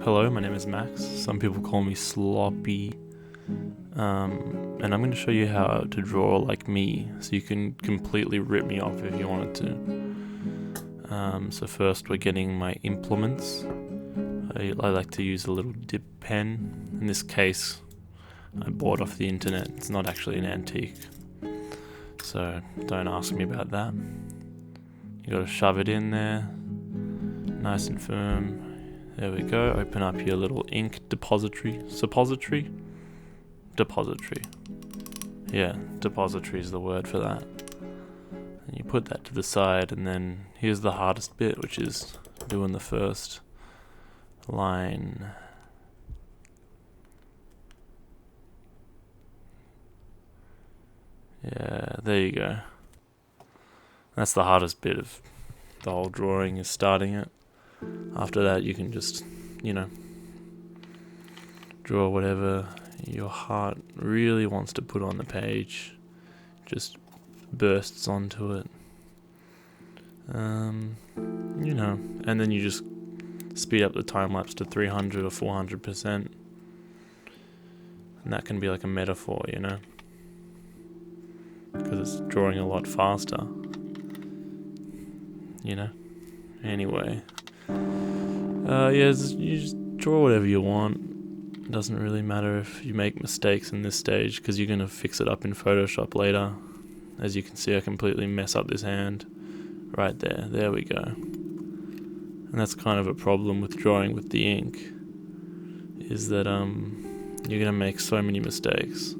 Hello, my name is Max. Some people call me Sloppy. And I'm going to show you how to draw like me, so you can completely rip me off if you wanted to. So first we're getting my implements. I like to use a little dip pen. In this case, I bought off the internet. It's not actually an antique, so don't ask me about that. You gotta shove it in there, nice and firm. There we go. Open up your little ink depository. Depository. Yeah, depository is the word for that. And you put that to the side, and then here's the hardest bit, which is doing the first line. Yeah, there you go. That's the hardest bit of the whole drawing, is starting it. After that, you can just, draw whatever your heart really wants to put on the page. Just bursts onto it. And then you just speed up the time lapse to 300 or 400%. And that can be like a metaphor, because it's drawing a lot faster. Anyway. You just draw whatever you want. It doesn't really matter if you make mistakes in this stage, because you're going to fix it up in Photoshop later. As you can see, I completely mess up this hand. Right there. There we go. And that's kind of a problem with drawing with the ink, is that you're going to make so many mistakes.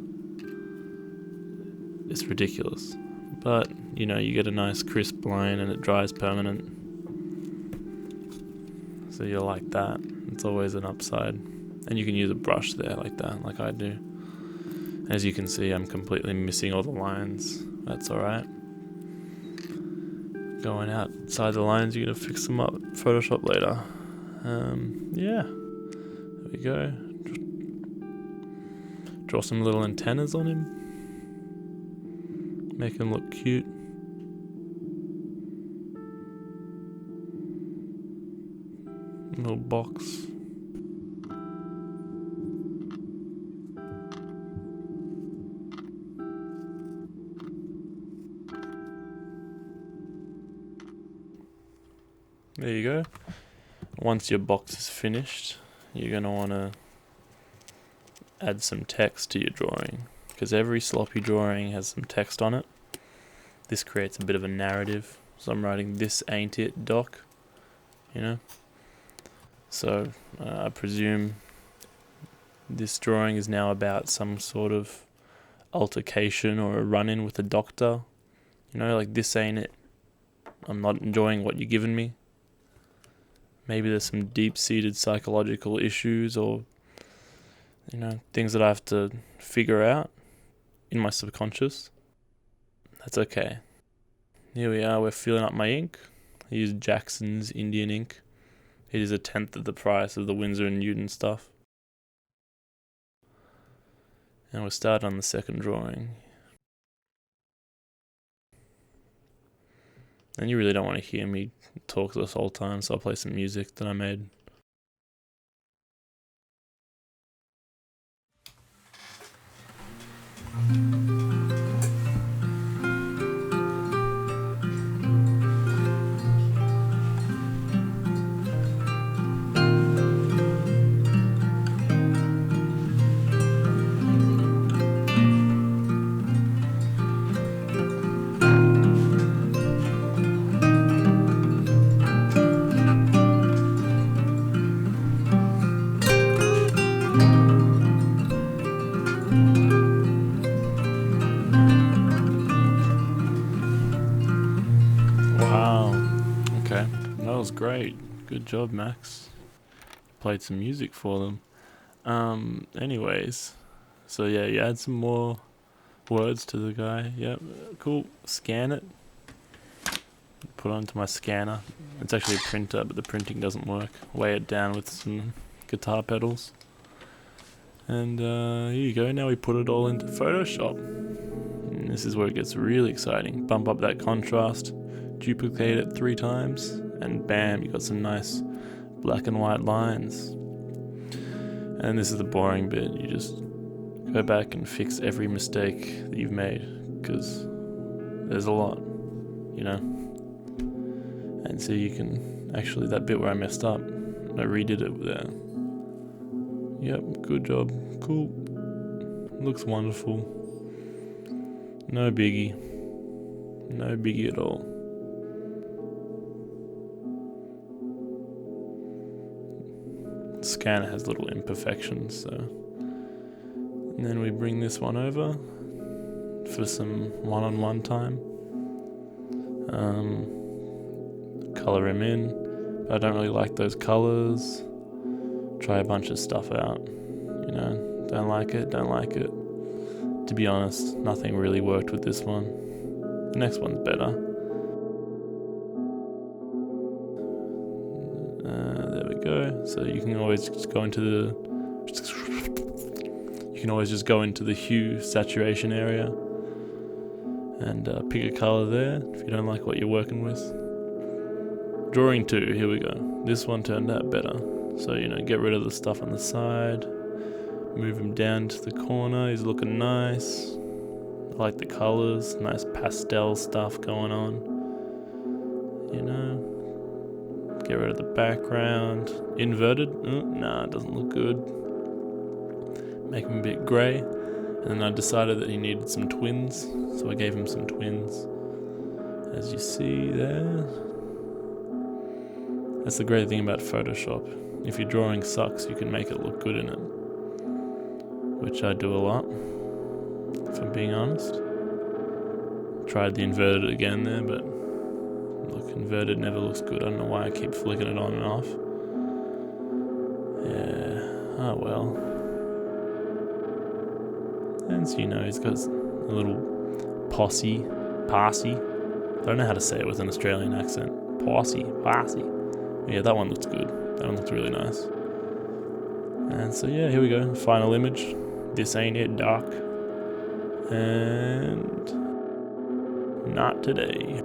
It's ridiculous. But, you get a nice crisp line and it dries permanent. So you're like that. It's always an upside. And you can use a brush there like that, like I do. As you can see, I'm completely missing all the lines. That's alright. Going outside the lines, you're going to fix them up Photoshop later. Yeah. There we go. Draw some little antennas on him. Make him look cute. Little box. There you go. Once your box is finished, you're going to want to add some text to your drawing, because every sloppy drawing has some text on it. This creates a bit of a narrative. So I'm writing, "This ain't it, Doc." So I presume this drawing is now about some sort of altercation or a run-in with a doctor. Like, "This ain't it. I'm not enjoying what you're giving me." Maybe there's some deep-seated psychological issues, or things that I have to figure out in my subconscious. That's okay. Here we are, we're filling up my ink. I use Jackson's Indian ink. It is 1/10 of the price of the Winsor & Newton stuff. And we're starting on the second drawing. And you really don't want to hear me talk this whole time, so I'll play some music that I made. Wow. Okay. That was great. Good job, Max. Played some music for them. Anyways. So yeah, you add some more words to the guy. Yep. Cool. Scan it. Put it onto my scanner. It's actually a printer, but the printing doesn't work. Weigh it down with some guitar pedals. And here you go. Now we put it all into Photoshop. And this is where it gets really exciting. Bump up that contrast. Duplicate it 3 times, and bam, you got some nice black and white lines. And this is the boring bit. You just go back and fix every mistake that you've made, because there's a lot, you know. And so you can actually, that bit where I messed up, I redid it there. Yep, good job. Cool. Looks wonderful. No biggie. No biggie at all. The scanner has little imperfections, so. And then we bring this one over for some one-on-one time. Color him in, but I don't really like those colors. Try a bunch of stuff out, you know. Don't like it. To be honest, nothing really worked with this one. The next one's better. There we go. So you can always just go into the hue saturation area and pick a color there if you don't like what you're working with. Drawing 2, here we go. This one turned out better. So, you know, get rid of the stuff on the side. Move him down to the corner. He's looking nice. I like the colors. Nice pastel stuff going on. You know. Get rid of the background. Inverted. Nah, it doesn't look good. Make him a bit grey. And then I decided that he needed some twins. So I gave him some twins. As you see there. That's the great thing about Photoshop. If your drawing sucks, you can make it look good in it. Which I do a lot, if I'm being honest. Tried the inverted again there, but look, inverted never looks good. I don't know why I keep flicking it on and off. Yeah, oh well. And so, you know, he's got a little posse. I don't know how to say it with an Australian accent. Posse. Yeah, that one looks good. That one looks really nice. And so yeah, here we go. Final image. This ain't it, Doc. And not today.